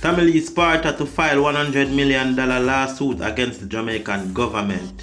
Tamale Sparta to file $100 million lawsuit against the Jamaican government.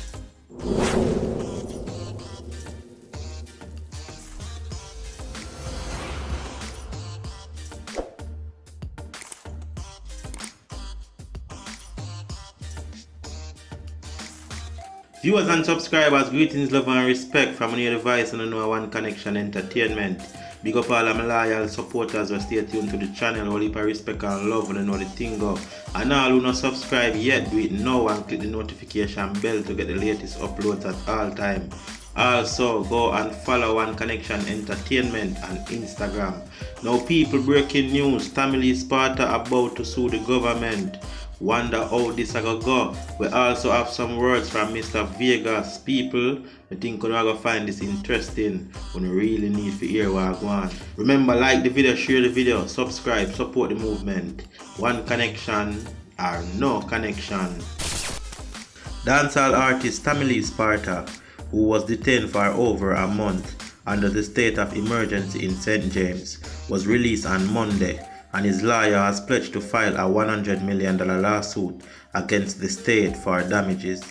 Viewers and subscribers, greetings, love and respect from your device and know One Connection Entertainment. Big up all of my loyal supporters who stay tuned to the channel. All heap of respect and love and know the thing go. And all who not subscribe yet, do it now and click the notification bell to get the latest uploads at all time. Also, go and follow One Connection Entertainment on Instagram. Now people, breaking news, Tamale Sparta about to sue the government. Wonder how this a go. We also have some words from Mr. Vegas. People, I think you're going to find this interesting. You really need to hear what I want. Remember, like the video, share the video, subscribe, support the movement. One connection or no connection. Dancehall artist Tamale Sparta, who was detained for over a month under the state of emergency in St. James, was released on Monday, and his lawyer has pledged to file a $100 million lawsuit against the state for damages.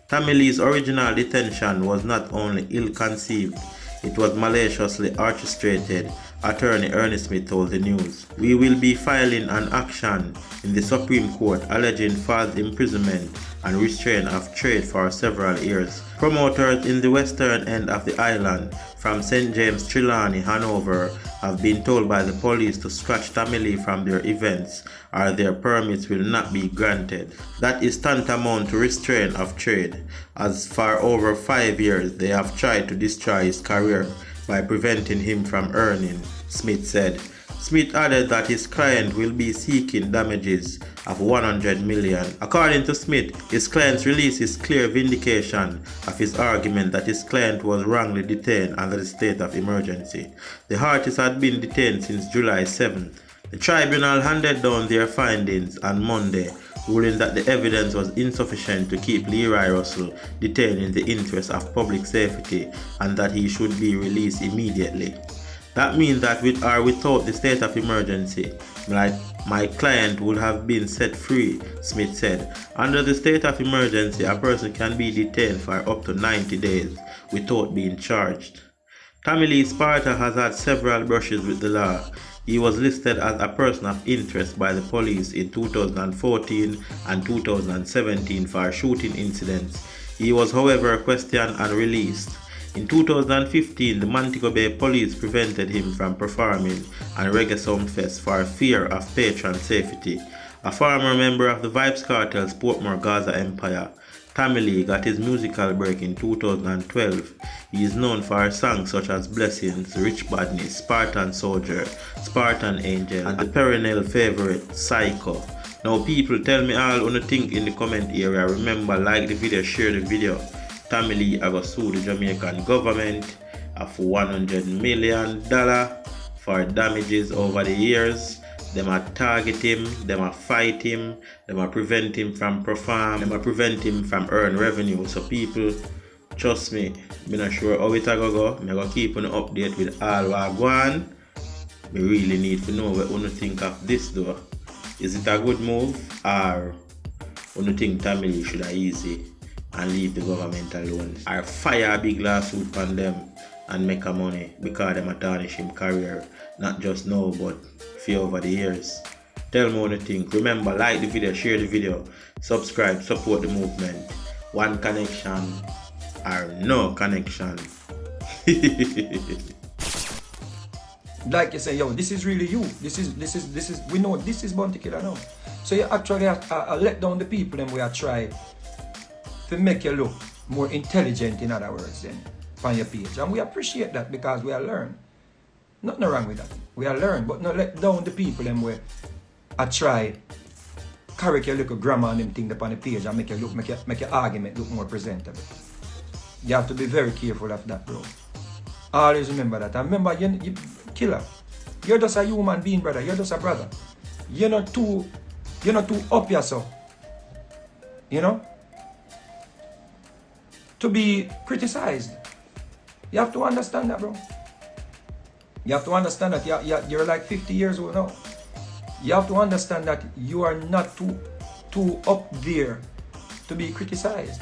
Tamale's original detention was not only ill-conceived, it was maliciously orchestrated, Attorney Ernest Smith told the news. We will be filing an action in the Supreme Court alleging false imprisonment and restraint of trade for several years. Promoters in the western end of the island, from St. James, Trelawney, Hanover, have been told by the police to scratch Tamale from their events or their permits will not be granted. That is tantamount to restraint of trade, as for over 5 years they have tried to destroy his career by preventing him from earning, Smith said. Smith added that his client will be seeking damages of $100 million. According to Smith, his client's release is clear vindication of his argument that his client was wrongly detained under the state of emergency. The artist had been detained since July 7th. The tribunal handed down their findings on Monday, ruling that the evidence was insufficient to keep Leroy Russell detained in the interest of public safety and that he should be released immediately. That means that with or without the state of emergency, my client would have been set free, Smith said. Under the state of emergency, a person can be detained for up to 90 days without being charged. Tamale Sparta has had several brushes with the law. He was listed as a person of interest by the police in 2014 and 2017 for shooting incidents. He was, however, questioned and released. In 2015, the Montego Bay police prevented him from performing on Reggae Sumfest for fear of patron safety. A former member of the Vybz Kartel's Portmore Gaza Empire, Tamale got his musical break in 2012. He is known for songs such as Blessings, Rich Badness, Spartan Soldier, Spartan Angel, and the perennial favorite, Psycho. Now people, tell me all what you think in the comment area. Remember, like the video, share the video. Tamale have sued the Jamaican government of $100 million for damages over the years. Them are target him, them are fight him, them are prevent him from perform, them are prevent him from earn revenue. So people, trust me, I'm not sure how it go. I'm going to keep an update with all what go on. We really need to know what you think of this though. Is it a good move or you think Tamale should have easy and leave the government alone, or fire a big lawsuit on them and make a money because them a tarnish him career, not just now but for over the years? Tell me what you think. Remember, like the video, share the video, subscribe, support the movement. One connection or no connection. Like you say, yo, this is really you. This is we know this is Bounty Killer now. So you actually let down the people and we are try to make you look more intelligent, in other words, then on your page. And we appreciate that because we are learn. Nothing wrong with that. We are learn, but not let down the people and we are try correct your little grammar and them thing up on the page and make your argument look more presentable. You have to be very careful of that, bro. Always remember that. And remember, you killer. You're just a human being, brother. You're just a brother. You're not too up yourself. You know? To be criticized. You have to understand that, bro. You have to understand that you're like 50 years old now. You have to understand that you are not too up there to be criticized.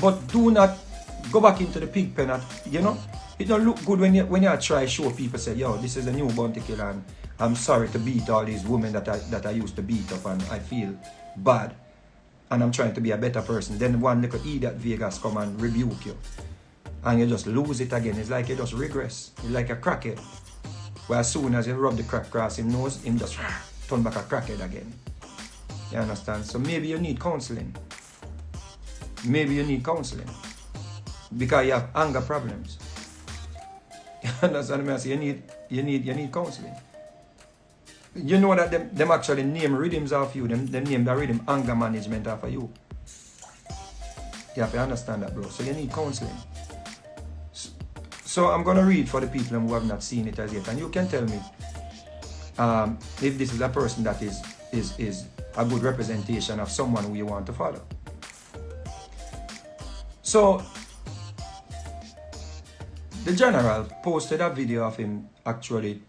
But do not go back into the pig pen. You know, it don't look good when you try show people say, yo, this is a new bounty killer and I'm sorry to beat all these women that I used to beat up and I feel bad and I'm trying to be a better person. Then one little idiot Vegas come and rebuke you and you just lose it again. It's like you just regress. It's like a crackhead. Where as soon as you rub the crack across his nose, him just turn back a crackhead again. You understand? So maybe you need counseling. Maybe you need counseling. Because you have anger problems. You understand me? So you need counseling. You know that them actually name rhythms of you. Them name the rhythm anger management of you. You have to understand that, bro. So you need counseling. So I'm going to read for the people who have not seen it as yet. And you can tell me if this is a person that is a good representation of someone who you want to follow. So the general posted a video of him actually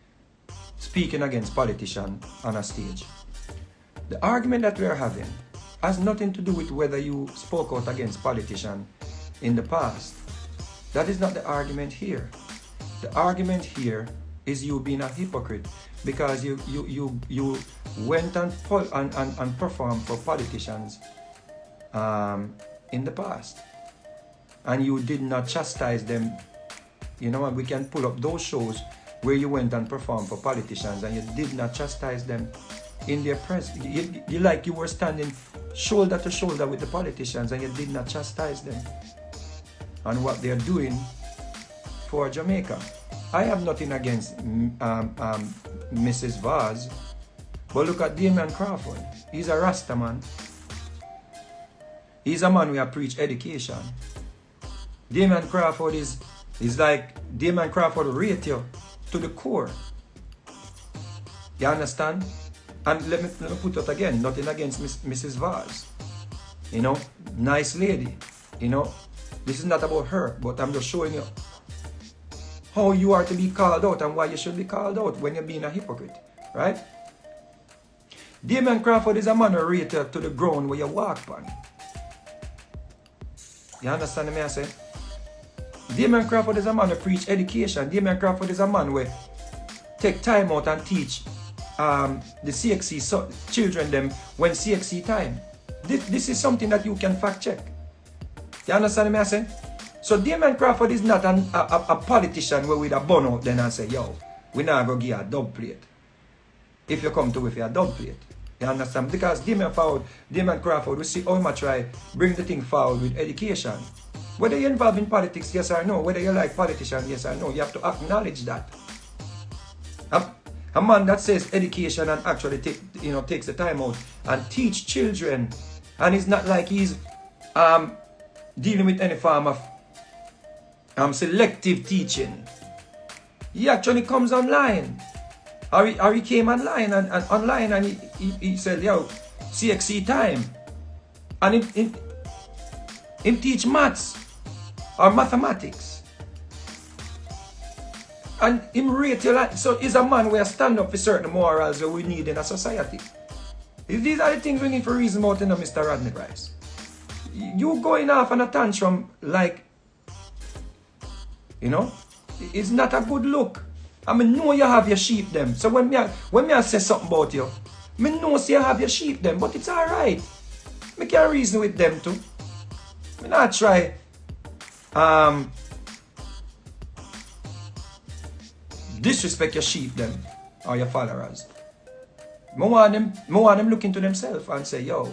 speaking against politicians on a stage. The argument that we are having has nothing to do with whether you spoke out against politicians in the past. That is not the argument here. The argument here is you being a hypocrite because you went and performed for politicians in the past. And you did not chastise them. You know, and we can pull up those shows where you went and performed for politicians and you did not chastise them in their presence. You like you were standing shoulder to shoulder with the politicians and you did not chastise them on what they're doing for Jamaica. I have nothing against Mrs. Vaz, but look at Damian Crawford. He's a Rasta man. He's a man who preach education. Damian Crawford is like Damian Crawford rate you to the core. You understand? And let me put it again, nothing against Mrs. Vaz. You know, nice lady. You know, this is not about her, but I'm just showing you how you are to be called out and why you should be called out when you're being a hypocrite, right? Damian Crawford is a man who rate you to the ground where you walk on. You understand me I say? Damian Crawford is a man who preach education. Damian Crawford is a man who take time out and teach the CXC children them when CXC time. This is something that you can fact check. You understand me I say? So Damian Crawford is not a politician where we'd a bun out then and say, yo, we now go give you a dub plate. If you come to with a dub plate. You understand? Because Damian Crawford, we see how much try bring the thing forward with education. Whether you're involved in politics, yes or no, whether you like politicians, yes or no, you have to acknowledge that. A man that says education and actually takes the time out and teach children, and it's not like he's dealing with any form of selective teaching. He actually comes online. Or he came online and he said, yo, CXC time. And he teach maths or mathematics. And him rate you like, so he's a man where stand up for certain morals that we need in a society. These are the things we need for reason about, Mr. Rodney Rice. You going off on a tantrum like, it's not a good look. I know you have your sheep them. So when I say something about you, I know you have your sheep them, but it's alright. I can reason with them too. I not try disrespect your sheep them or your followers. I want them look into themselves and say, yo,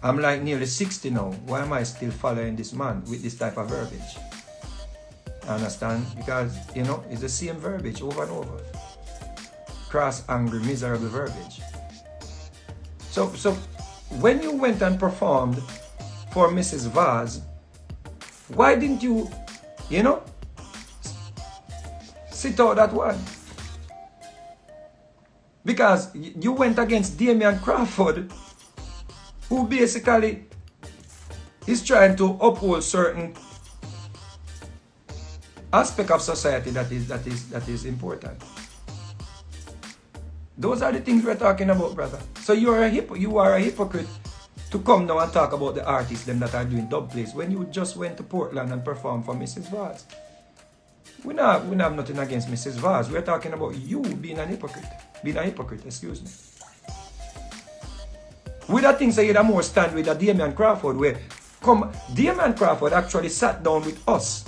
I'm like nearly 60 now. Why am I still following this man with this type of verbiage? Understand? Because, it's the same verbiage over and over. Cross, angry, miserable verbiage. So when you went and performed for Mrs. Vaz, why didn't you, sit out that one? Because you went against Damian Crawford, who basically is trying to uphold certain aspect of society that is important. Those are the things we're talking about, brother. So you are a hypocrite to come now and talk about the artists them that are doing dub plays when you just went to Portland and performed for Mrs. Vaz. We have nothing against Mrs. Vaz. We're talking about you being a hypocrite, excuse me. With that thing say you more stand with a Damian Crawford where Damian Crawford actually sat down with us.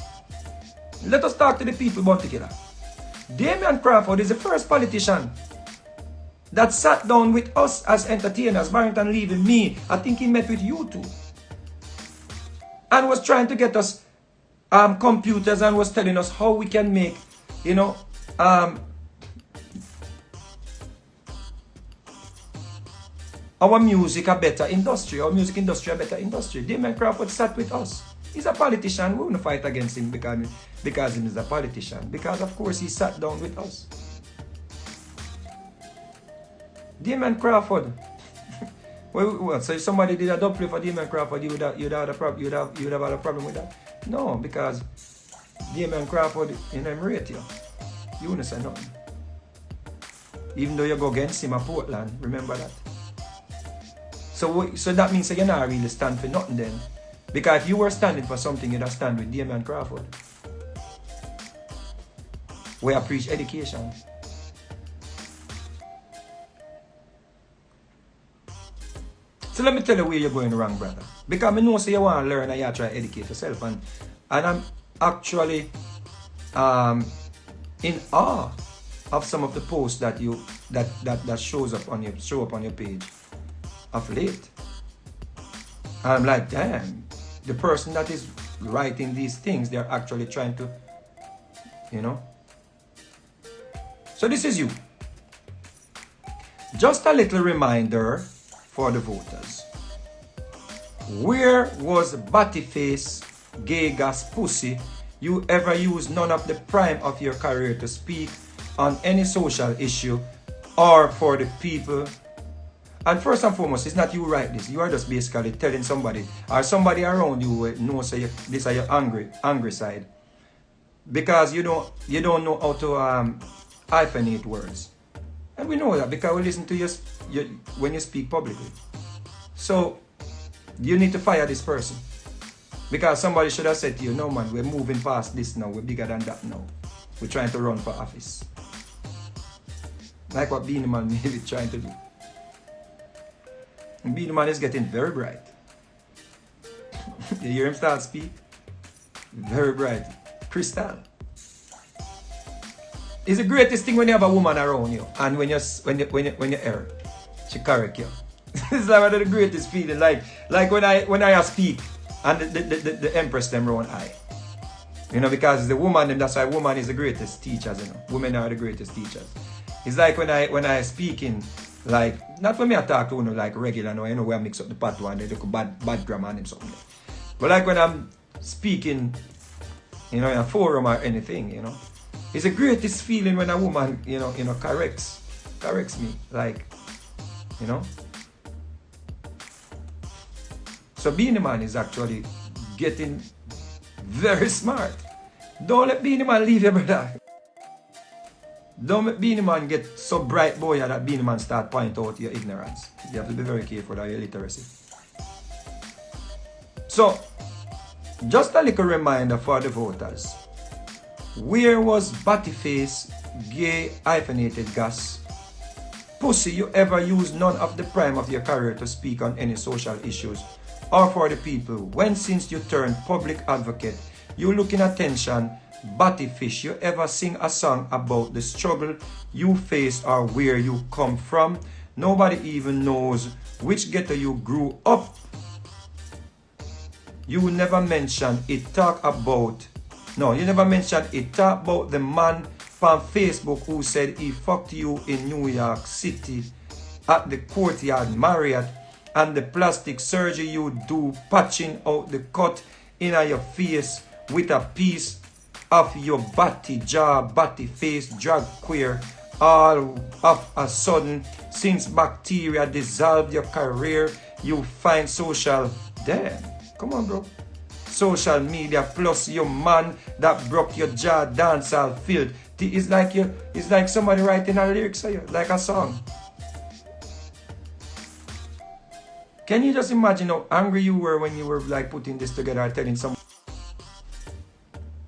Let us talk to the people, Bounty Killer. Damian Crawford is the first politician that sat down with us as entertainers, Barrington Levy, me. I think he met with you too. And was trying to get us computers and was telling us how we can make, you know, our music a better industry, our music industry a better industry. Damian Crawford sat with us. He's a politician. We wouldn't fight against him because he is a politician. Because of course he sat down with us. Damian Crawford. Well, so if somebody did a dub play for Damian Crawford, you'd have had a problem with that? No, because Damian Crawford, you know, him rate you. You wouldn't say nothing. Even though you go against him at Portland, remember that. So that means that you're not really stand for nothing then. Because if you were standing for something, you'd have stand with Damian Crawford. Where I preach education. So let me tell you where you're going wrong, brother. Because I know say you want to learn and you try to educate yourself. And I'm actually in awe of some of the posts that show up on your page of late. I'm like, damn, the person that is writing these things, they're actually trying to, you know. So this is you. Just a little reminder for the voters. Where was Battyface, gay gas pussy? You ever use none of the prime of your career to speak on any social issue or for the people? And first and foremost, it's not you write this. You are just basically telling somebody or somebody around you knows say this is your angry side. Because you don't know how to hyphenate words. And we know that because we listen to you when you speak publicly. So you need to fire this person. Because somebody should have said to you, no man, we're moving past this now, we're bigger than that now. We're trying to run for office. Like what Beanie Man may be trying to do. And Beanie Man is getting very bright. You hear him start speak? Very bright. Crystal. It's the greatest thing when you have a woman around you and when you err, she correct you. It's like one of the greatest feeling. Like when I speak and the empress them round eye. You know, because the woman, that's why woman is the greatest teachers, you know. Women are the greatest teachers. It's like when I speak in, like, not when I talk to you know, like regular, you know, where I mix up the part one, they look bad grammar and something. But like when I'm speaking, you know, in a forum or anything, you know. It's the greatest feeling when a woman, you know, corrects me, like, you know. So Beanie Man is actually getting very smart. Don't let Beanie Man leave you, brother. Don't let Beanie Man get so bright boy that Beanie Man start pointing out your ignorance. You have to be very careful of your illiteracy. So, just a little reminder for the voters. Where was Battyface, gay hyphenated gas? Pussy, you ever use none of the prime of your career to speak on any social issues or for the people? When since you turned public advocate, you looking attention, Battyfish, you ever sing a song about the struggle you faced or where you come from? Nobody even knows which ghetto you grew up. You never mention it, talk about the man from Facebook who said he fucked you in New York City at the Courtyard Marriott and the plastic surgery you do patching out the cut in your face with a piece of your batty jaw, batty face, drag queer. All of a sudden, since bacteria dissolved your career, you find social. Damn, come on, bro. Social media plus your man that broke your jaw, dancehall field. It's like you, it's like somebody writing a lyrics for you, like a song. Can you just imagine how angry you were when you were like putting this together and telling someone?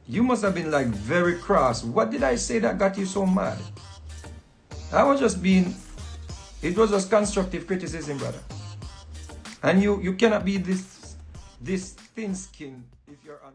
You must have been like very cross. What did I say that got you so mad? I was just being, it was just constructive criticism, brother. And you cannot be this thin skin if you're on.